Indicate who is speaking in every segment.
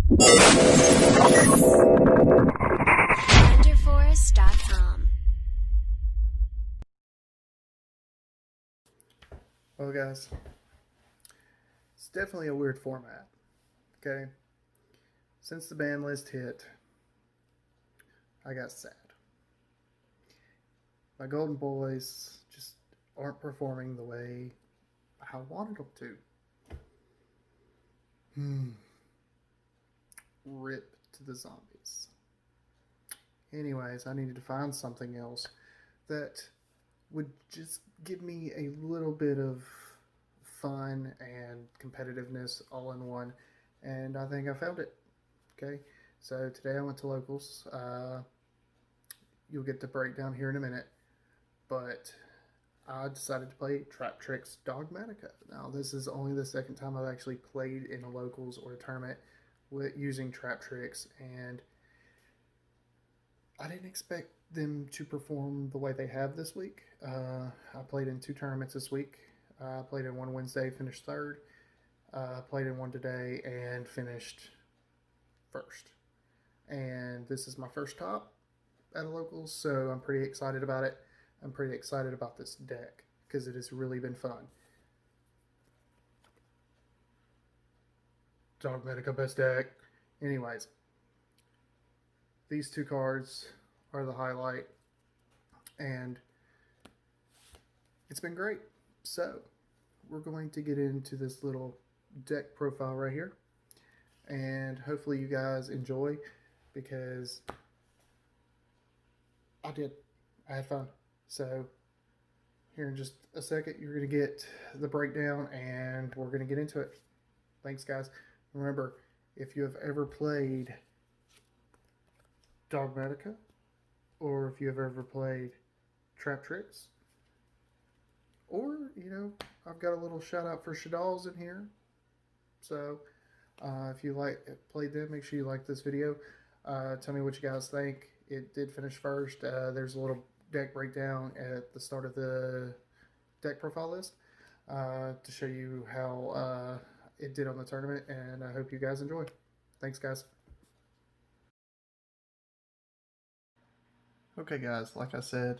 Speaker 1: Underforest.com.
Speaker 2: Well, guys, it's definitely a weird format. Okay, since the ban list hit, I got sad. My Golden Boys just aren't performing the way I wanted them to. Rip to the zombies. Anyways, I needed to find something else that would just give me a little bit of fun and competitiveness all in one, and I think I found it. Okay, so today I went to locals. You'll get the breakdown here in a minute, but I decided to play Traptrix Dogmatica. Now, this is only the second time I've actually played in a locals or a tournament using Traptrix, and I didn't expect them to perform the way they have this week. I played in 2 tournaments this week. I played in one Wednesday, finished 3rd. Played in one today and finished 1st. And this is my first top at a locals, so I'm pretty excited about it. I'm pretty excited about this deck because it has really been fun. Dogmatica best deck. Anyways, these 2 cards are the highlight, and it's been great. So we're going to get into this little deck profile right here, and hopefully you guys enjoy, because I had fun. So here in just a second, you're going to get the breakdown, and we're going to get into it. Thanks, guys. Remember, if you have ever played Dogmatica, or if you have ever played Traptrix, or, I've got a little shout out for Shadalls in here. So if you played them, make sure you like this video. Tell me what you guys think. It did finish first. There's a little deck breakdown at the start of the deck profile list to show you how it did on the tournament, and I hope you guys enjoy. Thanks, guys. Okay, guys, like I said,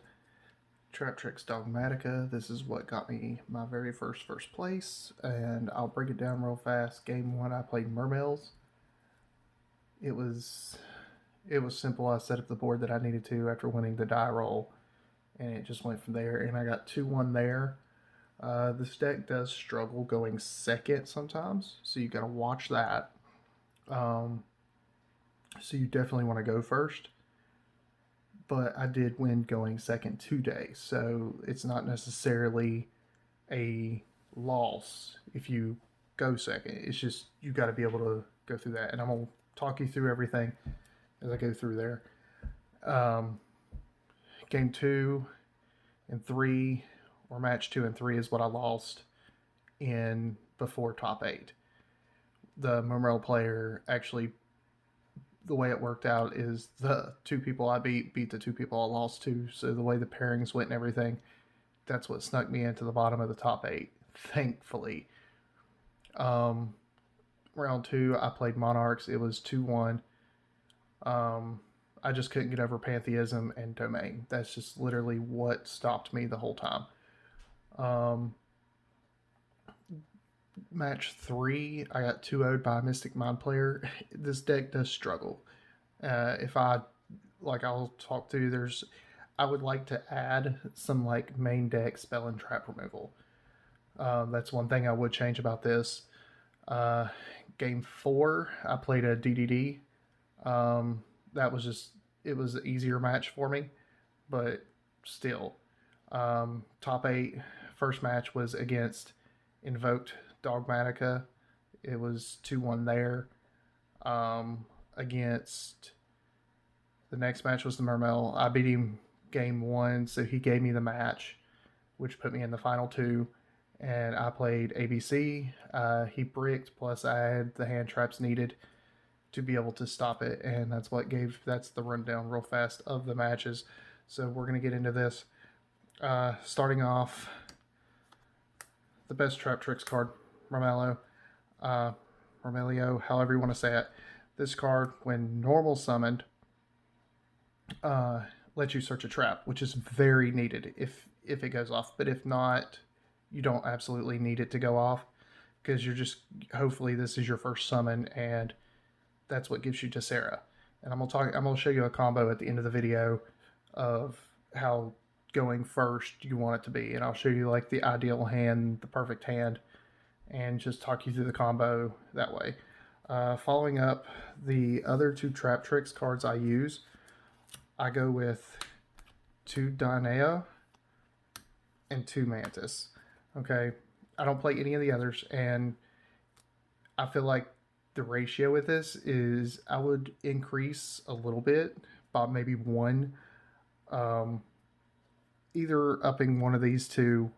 Speaker 2: Traptrix Dogmatica, this is what got me my very first place, and I'll break it down real fast. Game 1, I played Mermails. It was simple. I set up the board that I needed to after winning the die roll, and it just went from there, and I got 2-1 there. This deck does struggle going second sometimes, so you got to watch that. So you definitely want to go first. But I did win going second today, so it's not necessarily a loss if you go second. It's just you got to be able to go through that, and I'm going to talk you through everything as I go through there. Game 2 and 3, or match 2 and 3 is what I lost in before top 8. The Mermail player actually, the way it worked out is the 2 people I beat the 2 people I lost to. So the way the pairings went and everything, that's what snuck me into the bottom of the top 8, thankfully. Round 2, I played Monarchs. It was 2-1. I just couldn't get over Pantheism and Domain. That's just literally what stopped me the whole time. Match 3, I got 2-0'd by a Mystic Mind player. This deck does struggle. I'll talk to, I would like to add some main deck spell and trap removal. That's one thing I would change about this. Game 4, I played a DDD. It was an easier match for me, but still. Top 8, first match was against Invoked Dogmatica. It was 2-1 there. Against the next match was the Mermail. I beat him game 1, so he gave me the match, which put me in the final 2. And I played ABC. He bricked, plus I had the hand traps needed to be able to stop it, and that's the rundown real fast of the matches. So we're going to get into this. Starting off, the best Traptrix card, Mermelio, however you want to say it. This card, when normal summoned, lets you search a trap, which is very needed if it goes off. But if not, you don't absolutely need it to go off, because you're just, hopefully this is your first summon, and that's what gives you Tessera. And I'm gonna show you a combo at the end of the video of how going first you want it to be, and I'll show you like the ideal hand, the perfect hand, and just talk you through the combo that way. Following up, the other two Traptrix cards I use, I go with 2 Dyneo and 2 Mantis. Okay, I don't play any of the others, and I feel like the ratio with this is I would increase a little bit by maybe 1. Either upping one of these two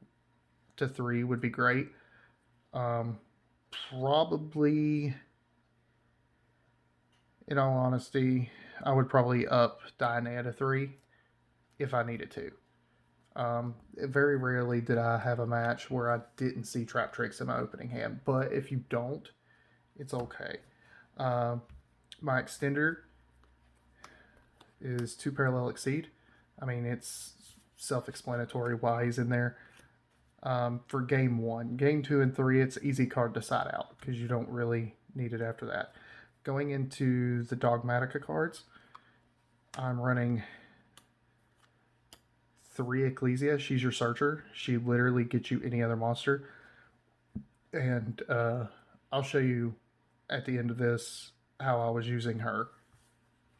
Speaker 2: to 3 would be great. Probably, in all honesty, I would probably up Dyneo to 3 if I needed to. Very rarely did I have a match where I didn't see Traptrix in my opening hand, but if you don't, it's okay. My extender is 2 Parallel Exceed. I mean, it's self-explanatory why he's in there. For game 1. Game 2 and 3, it's easy card to side out because you don't really need it after that. Going into the Dogmatica cards, I'm running 3 Ecclesia. She's your searcher. She literally gets you any other monster. And I'll show you at the end of this how I was using her.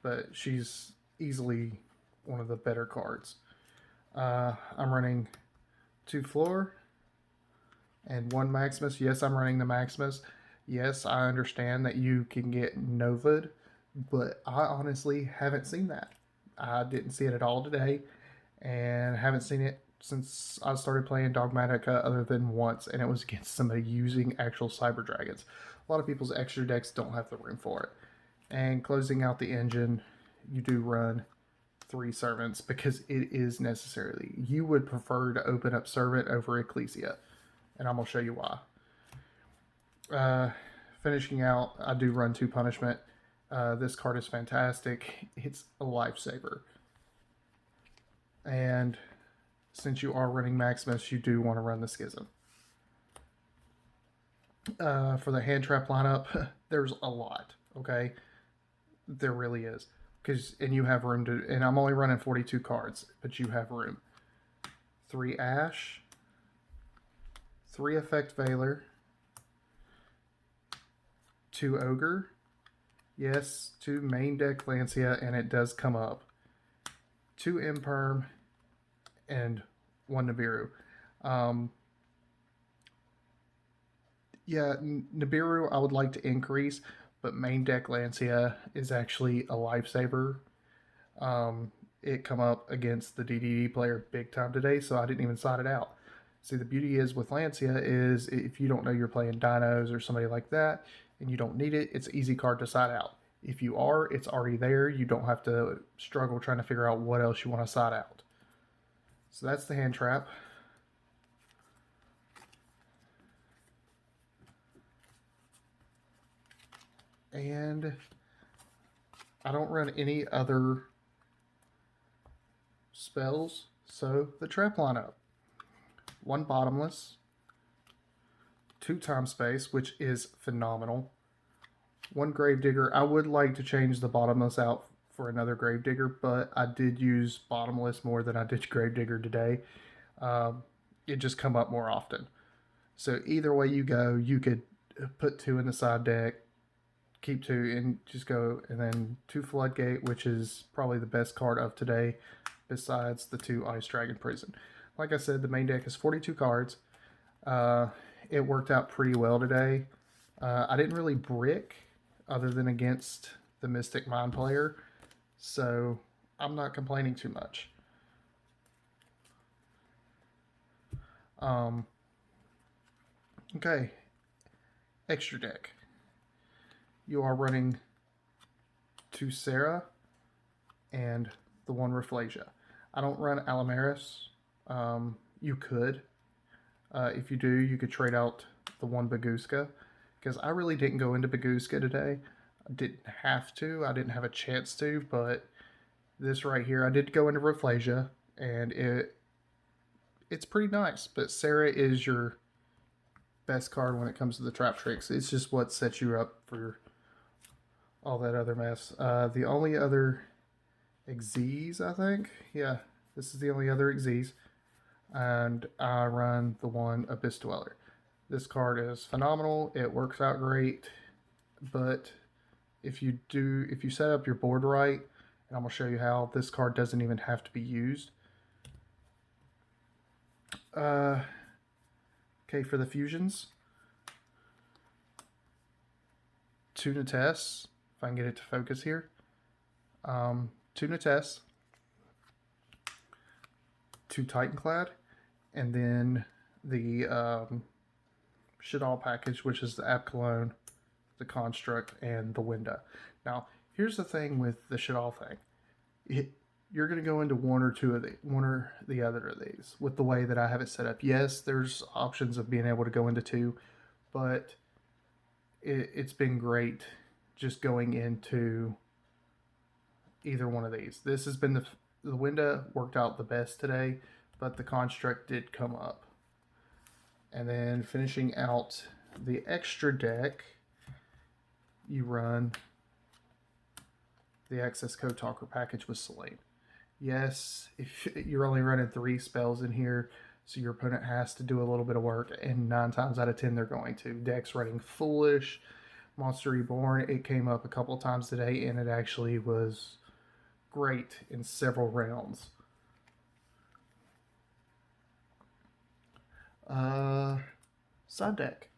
Speaker 2: But she's easily one of the better cards. I'm running 2 Floor and 1 Maximus. Yes, I'm running the Maximus. Yes, I understand that you can get Nova'd, but I honestly haven't seen that. I didn't see it at all today, and haven't seen it since I started playing Dogmatica other than once, and it was against somebody using actual Cyber Dragons. A lot of people's extra decks don't have the room for it. And closing out the engine, you do run 3 Servants because it is necessary. You would prefer to open up Servant over Ecclesia, and I'm going to show you why. Finishing out, I do run 2 Punishment. This card is fantastic. It's a lifesaver. And since you are running Maximus, you do want to run the Schism. For the hand trap lineup, there's a lot, okay? There really is. And you have room to, and I'm only running 42 cards, but you have room. 3 Ash, 3 Effect Veiler, 2 Ogre, yes, 2 main deck Lancia, and it does come up. 2 Imperm, and 1 Nibiru. Yeah, Nibiru I would like to increase, but main deck Lancia is actually a lifesaver. It come up against the DDD player big time today, so I didn't even side it out. See, the beauty is with Lancia is if you don't know you're playing Dinos or somebody like that, and you don't need it, it's an easy card to side out. If you are, it's already there. You don't have to struggle trying to figure out what else you want to side out. So that's the hand trap. And I don't run any other spells, so the trap lineup. 1 Bottomless, 2 Time Space, which is phenomenal. 1 Gravedigger. I would like to change the Bottomless out for another Gravedigger, but I did use Bottomless more than I did Gravedigger today. It just come up more often. So either way you go, you could put 2 in the side deck, keep 2 and just go, and then 2 Floodgate, which is probably the best card of today besides the 2 Ice Dragon Prison. Like I said, the main deck is 42 cards. It worked out pretty well today. I didn't really brick other than against the Mystic Mind player, so I'm not complaining too much. Okay, extra deck. You are running 2 Sarah and the 1 Rafflesia. I don't run Alamaris. You could. If you do, you could trade out the 1 Baguska, because I really didn't go into Baguska today. didn't have to. I didn't have a chance to, but this right here, I did go into Rafflesia, and it's pretty nice. But Sarah is your best card when it comes to the Traptrix. It's just what sets you up for all that other mess. The only other Xyz, I think. Yeah, this is the only other Xyz. And I run the one Abyss Dweller. This card is phenomenal. It works out great, but if you set up your board right, and I'm gonna show you how, this card doesn't even have to be used. Okay, for the fusions, two Nates, if I can get it to focus here. Two Nates, two Titanclad, and then the Shadal package, which is the App Cologne, the Construct, and the Window. Now, here's the thing with the Shadal thing. You're going to go into one or the other of these with the way that I have it set up. Yes, there's options of being able to go into two, but it's been great just going into either one of these. This has been the Window worked out the best today, but the Construct did come up. And then finishing out the extra deck, you run the Access Code Talker package with Selene. Yes, if you're only running 3 spells in here, so your opponent has to do a little bit of work, and 9 times out of 10 they're going to. Decks running Foolish, Monster Reborn, it came up a couple of times today, and it actually was great in several rounds. Side deck.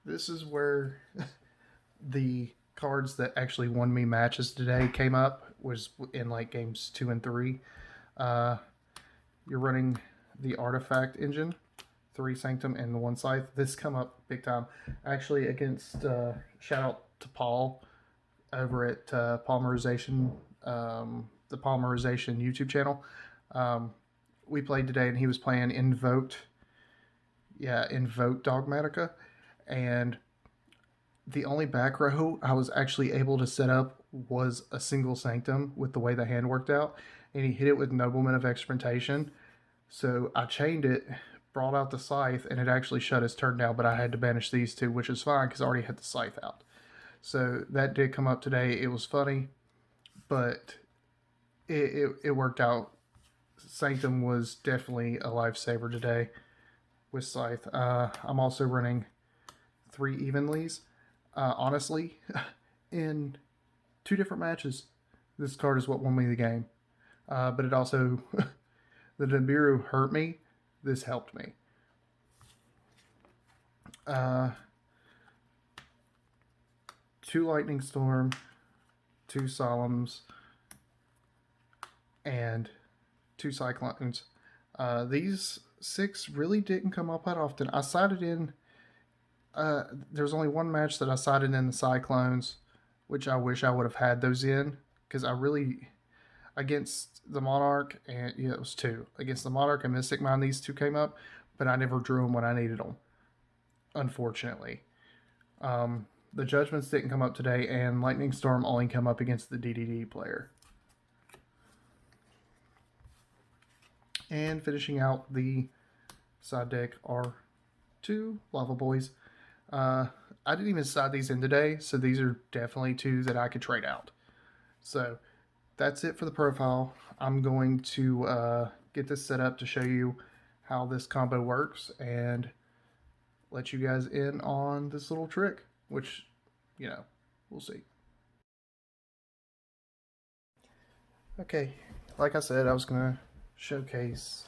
Speaker 2: This is where the cards that actually won me matches today came up, was in like games 2 and 3. You're running the Artifact Engine, 3 Sanctum, and the 1 Scythe. This come up big time. Actually, against, shout out to Paul over at Polymerization, the Polymerization YouTube channel. We played today, and he was playing Invoked Dogmatica, and the only back row I was actually able to set up was a single Sanctum with the way the hand worked out, and he hit it with Nobleman of Experimentation. So I chained it, brought out the Scythe, and it actually shut his turn down, but I had to banish these two, which is fine because I already had the Scythe out. So that did come up today. It was funny, but it worked out. Sanctum was definitely a lifesaver today with Scythe. I'm also running 3 Evenlies. Honestly, in 2 different matches, this card is what won me the game. But it also, the Nibiru hurt me. This helped me. 2 Lightning Storm, 2 Solemns, and 2 Cyclones. These 6 really didn't come up that often. I sided in, there's only one match that I sided in the Cyclones, which I wish I would have had those in, because I really, against the Monarch, and yeah, it was 2. Against the Monarch and Mystic Mind, these 2 came up, but I never drew them when I needed them, unfortunately. The Judgments didn't come up today, and Lightning Storm only come up against the DDD player. And finishing out the side deck are 2 Lava Boys. I didn't even side these in today, so these are definitely 2 that I could trade out. So that's it for the profile. I'm going to get this set up to show you how this combo works and let you guys in on this little trick, which, you know, we'll see. Okay, like I said, I was going to showcase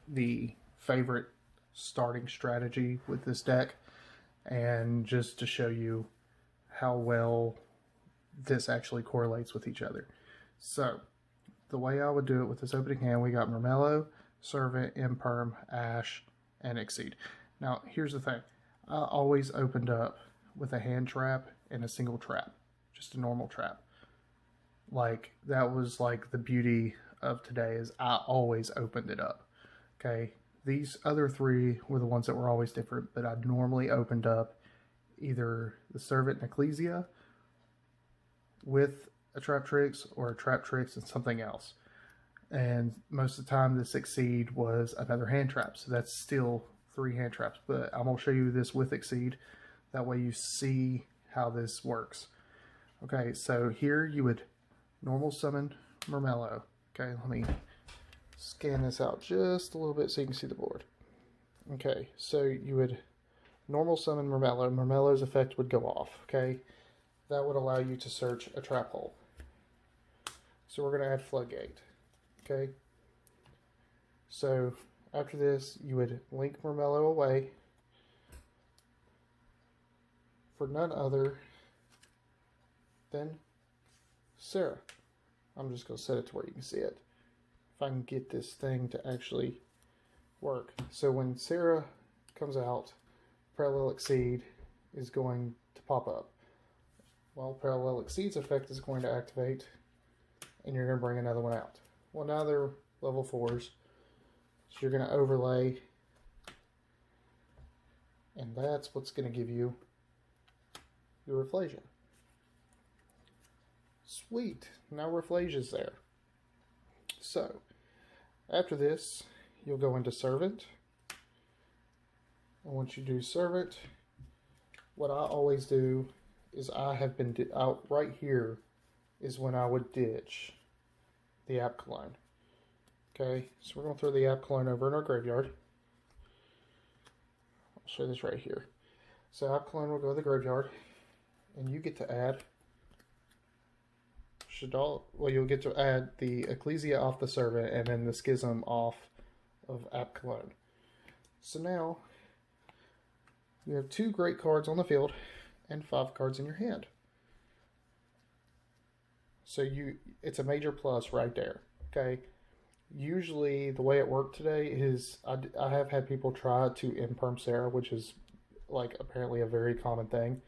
Speaker 2: the favorite starting strategy with this deck, and just to show you how well this actually correlates with each other. So the way I would do it with this opening hand, we got Mermello, Servant, Imperm, Ash, and Exceed. Now here's the thing, I always opened up with a hand trap and a single trap, just a normal trap. Like, that was like the beauty of today, is I always opened it up. Okay, these other 3 were the ones that were always different, but I normally opened up either the Servant and Ecclesia with a Traptrix or a Traptrix and something else. And most of the time this Exceed was another hand trap. So that's still 3 hand traps. But I'm going to show you this with Exceed. That way you see how this works. Okay, so here you would normal summon Murmello. Okay, let me scan this out just a little bit so you can see the board. Okay, so you would normal summon Murmello. Murmello's effect would go off. Okay, that would allow you to search a trap hole. So we're going to add Floodgate. Okay, so after this you would link Murmello away for none other than Sarah. I'm just going to set it to where you can see it. If I can get this thing to actually work. So when Sarah comes out, Parallel Exceed is going to pop up. Well, Parallel Exceed's effect is going to activate, and you're going to bring another one out. Well, now they're level 4s, so you're going to overlay, and that's what's going to give you your Rafflesia. Sweet, now Rafflesia's there. So, after this, you'll go into Servant, and once you do Servant, what I always do is I have been out right here is when I would ditch the App Cologne. Okay, so we're going to throw the App Cologne over in our graveyard. I'll show this right here. So App Cologne will go to the graveyard, and you get to add Shadal. Well, you'll get to add the Ecclesia off the Servant, and then the Schism off of App Cologne. So now you have 2 great cards on the field and 5 cards in your hand. So it's a major plus right there. Okay. Usually the way it worked today is I have had people try to imperm Sarah, which is like apparently a very common thing.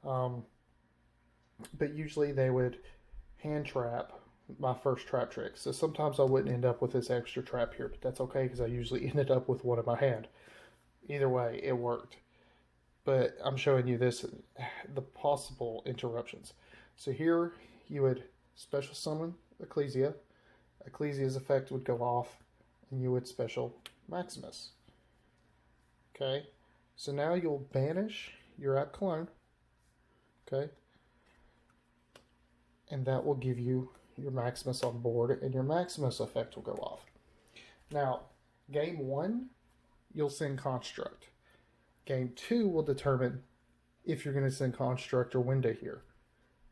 Speaker 2: But usually they would hand trap my first Traptrix. So sometimes I wouldn't end up with this extra trap here, but that's okay because I usually ended up with one in my hand. Either way, it worked. But I'm showing you this, the possible interruptions. So here you would special summon Ecclesia. Ecclesia's effect would go off, and you would special Maximus. Okay, so now you'll banish your App Cologne. Okay, and that will give you your Maximus on board, and your Maximus effect will go off. Now, game 1, you'll send Construct. Game 2 will determine if you're going to send Construct or when to here.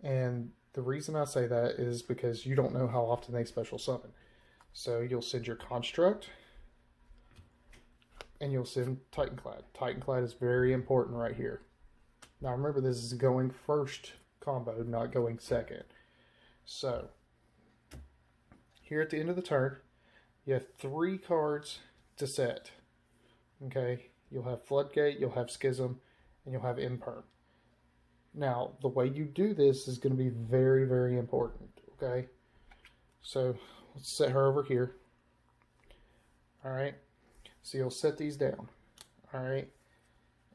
Speaker 2: And the reason I say that is because you don't know how often they special summon. So you'll send your Construct, and you'll send Titanclad. Titanclad is very important right here. Now remember, this is going first combo, not going second. So, here at the end of the turn, you have 3 cards to set. Okay? You'll have Floodgate, you'll have Schism, and you'll have Imperm. Now, the way you do this is going to be very, very important. Okay? So, let's set her over here. Alright? So, you'll set these down. Alright?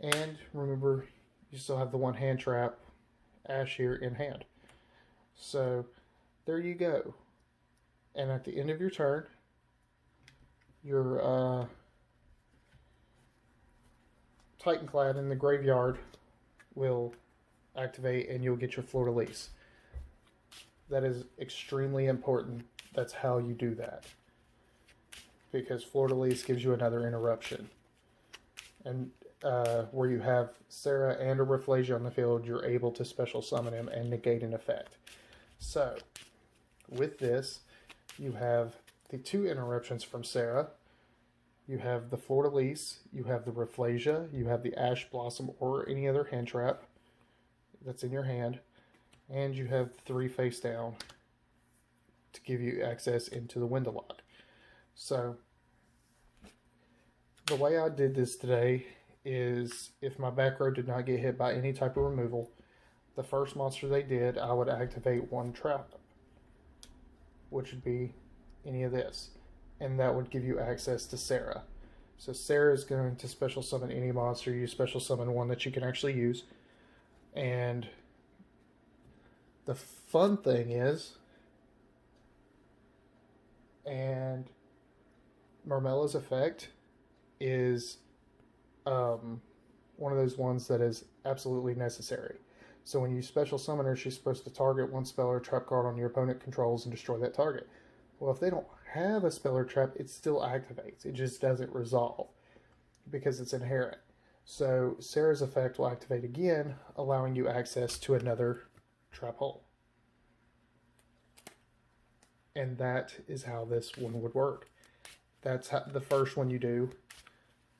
Speaker 2: And remember, you still have the 1 hand trap, Ash here in hand. So, there you go. And at the end of your turn, your Titanclad in the graveyard will activate, and you'll get your Fleur-de-Lis. That is extremely important. That's how you do that. Because Fleur-de-Lis gives you another interruption. And where you have Sarah and a Rafflesia on the field, you're able to special summon him and negate an effect. So, with this, you have the 2 interruptions from Sarah. You have the Fleur-de-Lis, you have the Rafflesia, you have the Ash Blossom or any other hand trap that's in your hand, and you have 3 face down to give you access into the window lock. So, the way I did this today is if my back row did not get hit by any type of removal, the first monster they did, I would activate 1 trap, which would be any of this. And that would give you access to Sarah. So Sarah is going to special summon any monster. You special summon one that you can actually use. And The fun thing is, and Marmella's effect is one of those ones that is absolutely necessary. So when you special summon her, she's supposed to target one spell or trap card on your opponent controls and destroy that target. Well, if they don't have a spell or trap, it still activates. It just doesn't resolve because it's inherent. So Sarah's effect will activate again, allowing you access to another trap hole. And that is how this one would work. That's how, the first one you do.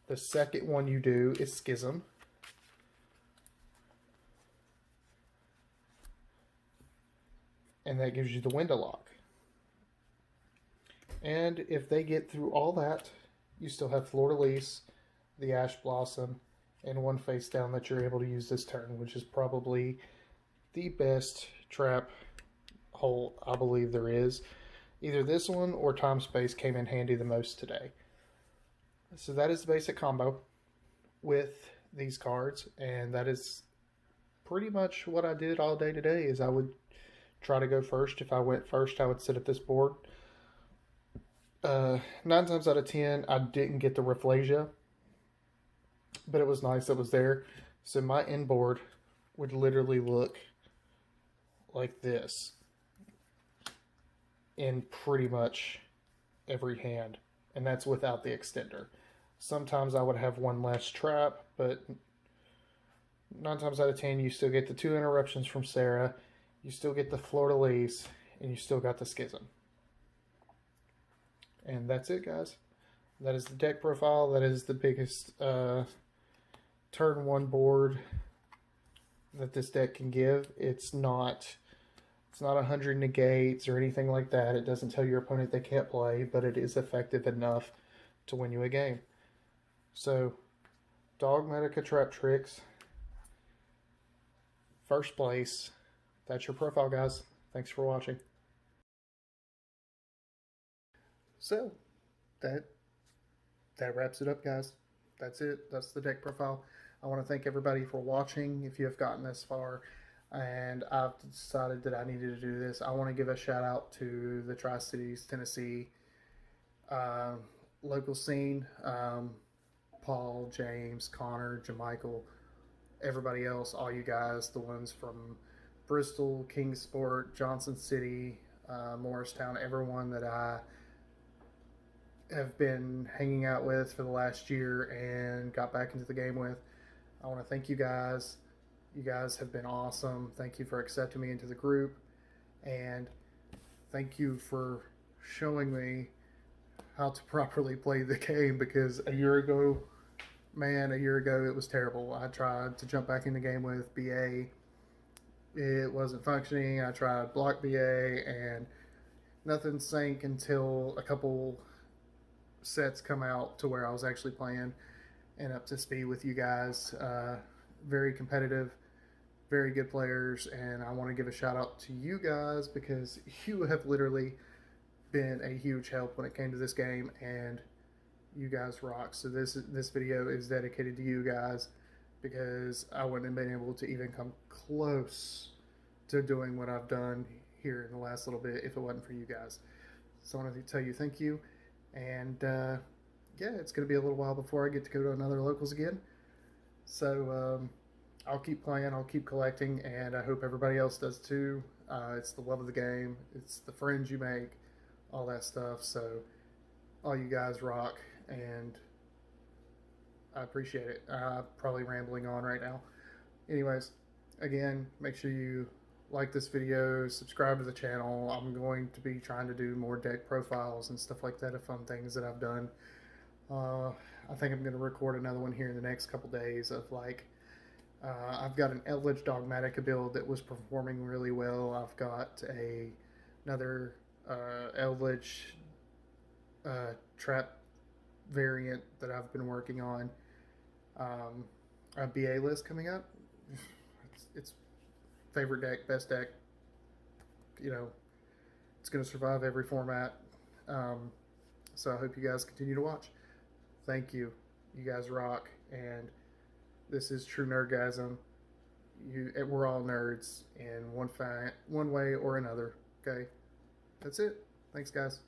Speaker 2: The second one you do is Schism. And that gives you the window lock. And if they get through all that, you still have Fleur-de-Lis, the Ash Blossom, and one face down that you're able to use this turn, which is probably the best trap hole I believe there is. Either this one or Time Space came in handy the most today. So that is the basic combo with these cards, and that is pretty much what I did all day today. Is I would try to go first. If I went first, I would sit at this board. 9 times out of 10, I didn't get the Rafflesia, but it was nice it was there. So my end board would literally look like this in pretty much every hand, and that's without the extender. Sometimes I would have one less trap, but 9 times out of 10, you still get the 2 interruptions from Sarah, you still get the Fleur-de-Lis, and you still got the Schism. And that's it, guys. That is the deck profile. That is the biggest turn 1 board that this deck can give. It's not 100 negates or anything like that. It doesn't tell your opponent they can't play, but it is effective enough to win you a game. So, Dogmatica Traptrix, first place. That's your profile, guys. Thanks for watching. So, that wraps it up, guys. That's it. That's the deck profile. I want to thank everybody for watching. If you have gotten this far, and I've decided that I needed to do this, I want to give a shout out to the Tri-Cities, Tennessee local scene. Paul, James, Connor, Jamichael, everybody else, all you guys, the ones from Bristol, Kingsport, Johnson City, Morristown, everyone that I have been hanging out with for the last year and got back into the game with. I want to thank you guys. You guys have been awesome. Thank you for accepting me into the group, and thank you for showing me how to properly play the game, because a year ago it was terrible. I tried to jump back in the game with BA. It wasn't functioning. I tried block BA and nothing sank until a couple sets come out to where I was actually playing and up to speed with you guys. Very competitive, very good players, and I want to give a shout out to you guys because you have literally been a huge help when it came to this game, and you guys rock. So this video is dedicated to you guys, because I wouldn't have been able to even come close to doing what I've done here in the last little bit if it wasn't for you guys. So I want to tell you thank you, and yeah, it's going to be a little while before I get to go to another locals again. So I'll keep playing, I'll keep collecting, and I hope everybody else does too. It's the love of the game, it's the friends you make, all that stuff. So all you guys rock, and I appreciate it. I'm probably rambling on right now. Anyways, again, make sure you like this video, subscribe to the channel. I'm going to be trying to do more deck profiles and stuff like that of fun things that I've done. I think I'm going to record another one here in the next couple days of like, I've got an Eldritch Dogmatica build that was performing really well. I've got another Eldritch trap variant that I've been working on. A BA list coming up. It's favorite deck, best deck. You know, it's going to survive every format. So I hope you guys continue to watch. Thank you. You guys rock. And this is True Nerdgasm. we're all nerds in one way or another. Okay, that's it. Thanks, guys.